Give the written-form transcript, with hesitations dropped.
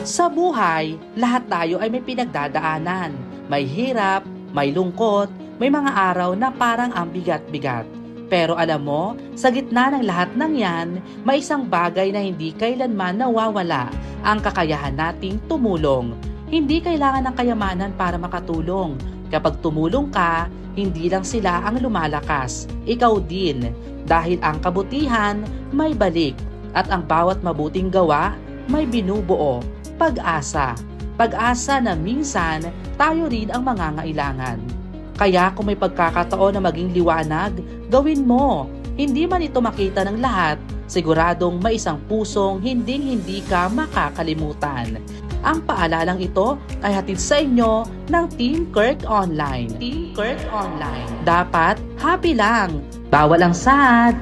Sa buhay, lahat tayo ay may pinagdadaanan. May hirap, may lungkot, may mga araw na parang ang bigat-bigat. Pero alam mo, sa gitna ng lahat ng yan, may isang bagay na hindi kailanman nawawala, ang kakayahan nating tumulong. Hindi kailangan ng kayamanan para makatulong. Kapag tumulong ka, hindi lang sila ang lumalakas, ikaw din. Dahil ang kabutihan may balik at ang bawat mabuting gawa may binubuo. Pag-asa. Pag-asa na minsan tayo rin ang mangangailangan. Kaya kung may pagkakataon na maging liwanag, gawin mo. Hindi man ito makita ng lahat, siguradong may isang pusong hinding-hindi ka makakalimutan. Ang paalalang ito ay hatid sa inyo ng Team Kirk Online. Team Kirk Online. Dapat happy lang. Bawal ang sad.